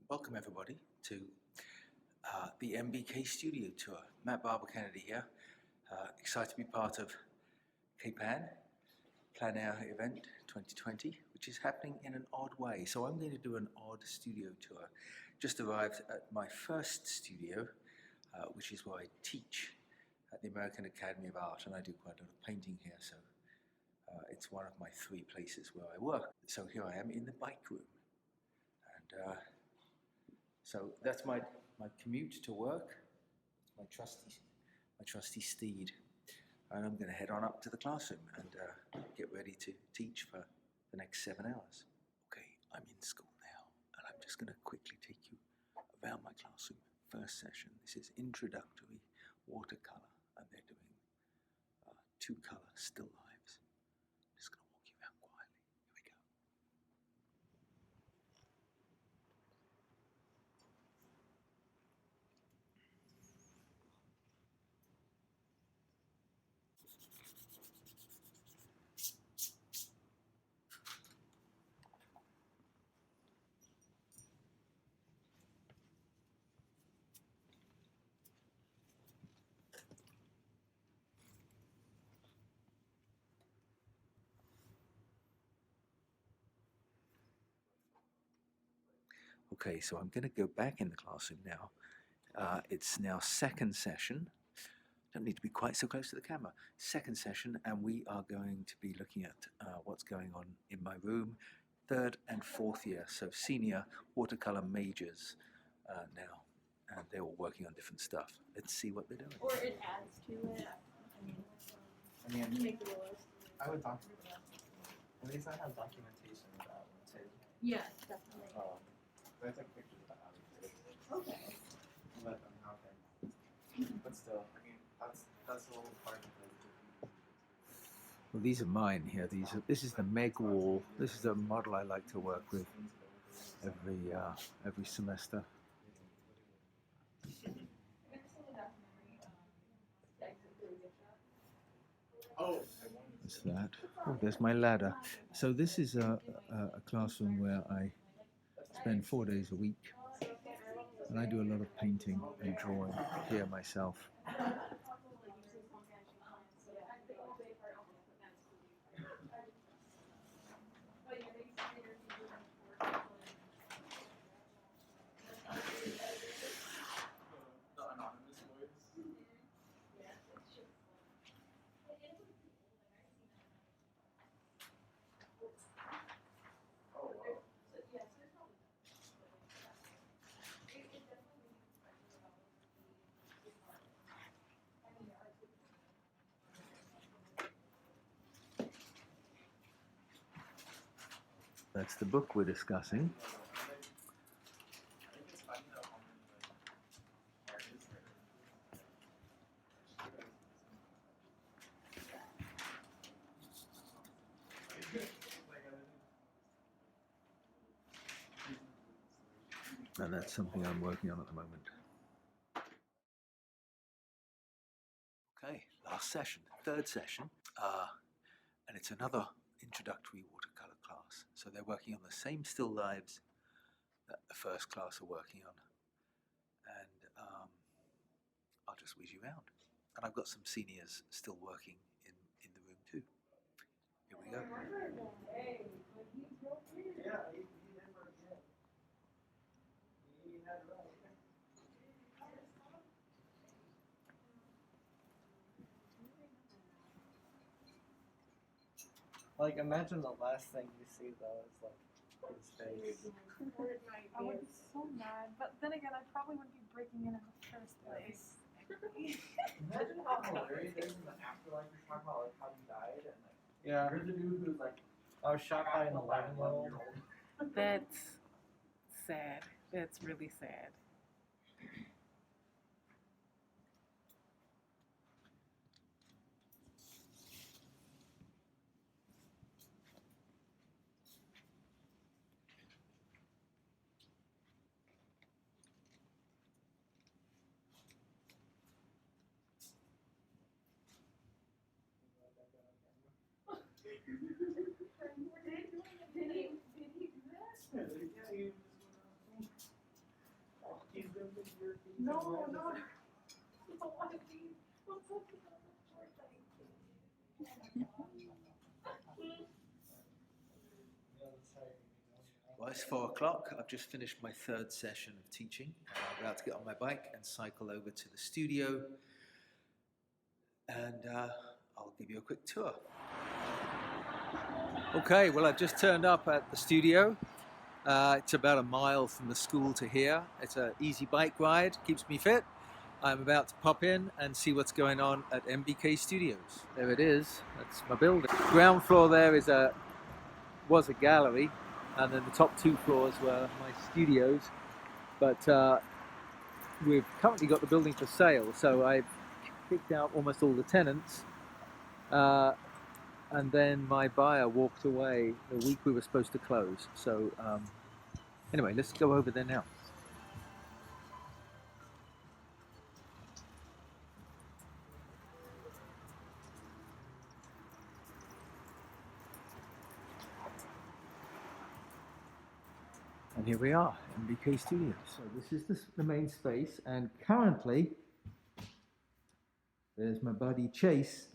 Welcome everybody to the MBK Studio Tour. Matt Barber Kennedy here. Excited to be part of CAPA, Plein event 2020, which is happening in an odd way. So I'm going to do an odd studio tour. Just arrived at my first studio, which is where I teach at the American Academy of Art, and I do quite a lot of painting here. So it's one of my 3 places where I work. So here I am in the bike room. And so that's my commute to work, my trusty steed. And I'm going to head on up to the classroom and get ready to teach for the next 7 hours. Okay, I'm in school now, and I'm just going to quickly take you around my classroom. First session, this is introductory watercolor, and they're doing 2-color still lives. I'm just going to walk you around quietly. Here we go. Okay, so I'm going to go back in the classroom now. It's now second session. Don't need to be quite so close to the camera. Second session, and we are going to be looking at what's going on in my room. 3rd and 4th year, so senior watercolor majors now, and they're all working on different stuff. Let's see what they're doing. Or it adds to it. I mean, you make the list. I would document that. At least I have documentation of that one too. Yeah, definitely. But I took pictures of the house. Okay. Let them have it. But still, I mean, that's the whole part of it. Well, these are mine here. This is the Meg wall. This is a model I like to work with every semester. Oh, What's that? Oh, there's my ladder. So this is a classroom where I spend 4 days a week, and I do a lot of painting and drawing here myself. That's the book we're discussing. And that's something I'm working on at the moment. Okay, last session, 3rd session, and it's another introductory watercolor class. So they're working on the same still lives that the first class are working on. And I'll just whiz you around. And I've got some seniors still working in the room too. Here we go. Like, imagine the last thing you see though is like his face. I would be so mad, but then again, I probably wouldn't be breaking in the first place. Imagine how hilarious it is in the afterlife. You're talking about like how you died and like you're the dude who's like I was shot by an 11-year-old. That's sad. That's really sad. No, no. I don't want to be. I'm talking about the short Well, it's 4 o'clock. I've just finished my 3rd session of teaching. I'm about to get on my bike and cycle over to the studio, and I'll give you a quick tour. Okay, well, I've just turned up at the studio. It's about a mile from the school to here. It's an easy bike ride, keeps me fit. I'm about to pop in and see what's going on at MBK Studios. There it is, that's my building. Ground floor there was a gallery, and then the top 2 floors were my studios. But we've currently got the building for sale, so I've kicked out almost all the tenants. And then my buyer walked away the week we were supposed to close. So anyway, let's go over there now. And here we are, MBK Studios. So this is the main space, and currently, there's my buddy Chase,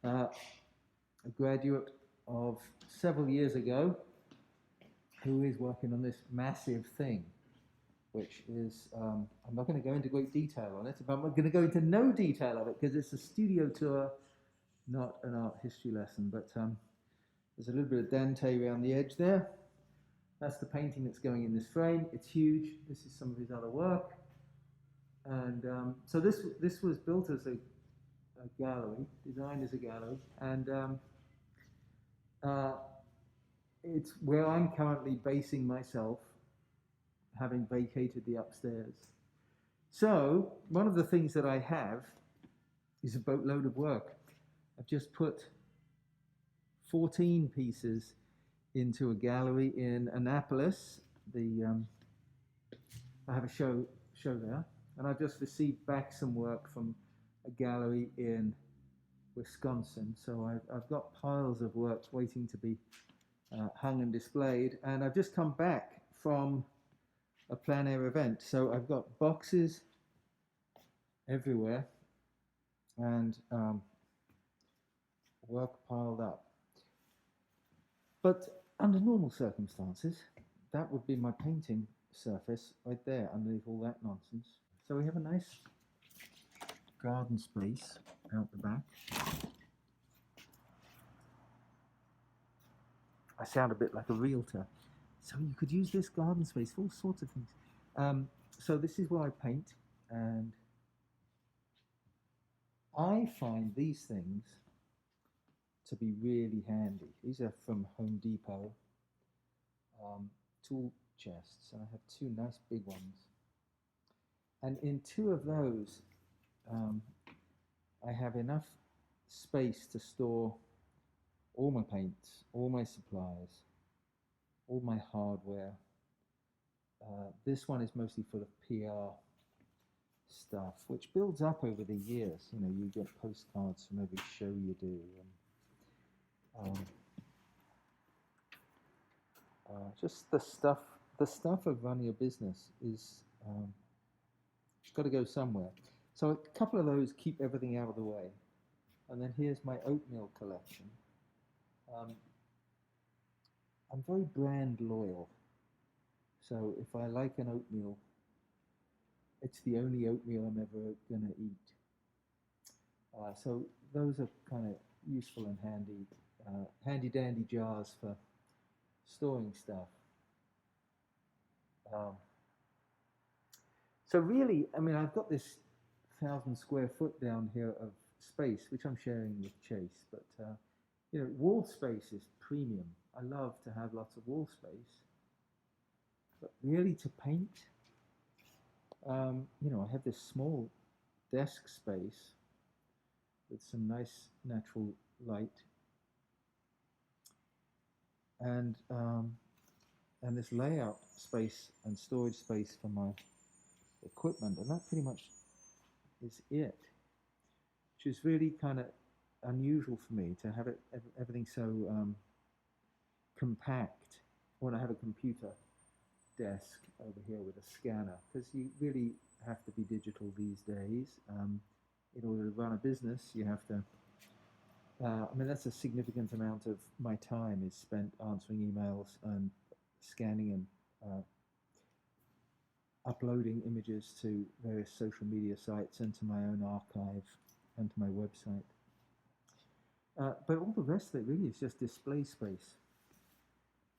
a graduate of several years ago, who is working on this massive thing, which is, I'm not going to go into great detail on it, but I'm going to go into no detail of it because it's a studio tour, not an art history lesson. But there's a little bit of Dante around the edge there. That's the painting that's going in this frame. It's huge. This is some of his other work. And so this was built as a gallery, designed as a gallery, and it's where I'm currently basing myself, having vacated the upstairs. So one of the things that I have is a boatload of work. I've just put 14 pieces into a gallery in Annapolis. I have a show there, and I've just received back some work from a gallery in Wisconsin. So I've got piles of work waiting to be hung and displayed, and I've just come back from a plein air event. So I've got boxes everywhere and work piled up. But under normal circumstances, that would be my painting surface right there underneath all that nonsense. So we have a nice garden space out the back. I sound a bit like a realtor. So you could use this garden space for all sorts of things. So this is where I paint, and I find these things to be really handy. These are from Home Depot tool chests, and I have 2 nice big ones. And in 2 of those, I have enough space to store all my paints, all my supplies, all my hardware. This one is mostly full of PR stuff, which builds up over the years. You know, you get postcards from every show you do. And, just the stuff of running a business is it's got to go somewhere. So a couple of those keep everything out of the way. And then here's my oatmeal collection. I'm very brand loyal. So if I like an oatmeal, it's the only oatmeal I'm ever going to eat. So those are kind of useful and handy dandy jars for storing stuff. So really, I mean, I've got this 1,000 square foot down here of space, which I'm sharing with Chase, but you know, wall space is premium. I love to have lots of wall space, but really to paint, you know, I have this small desk space with some nice natural light, and this layout space and storage space for my equipment, and that pretty much is it, which is really kind of unusual for me to have everything so compact. When I have a computer desk over here with a scanner, because you really have to be digital these days. In order to run a business, you have to. I mean, that's a significant amount of my time is spent answering emails and scanning and uploading images to various social media sites and to my own archive and to my website. But all the rest of it really is just display space.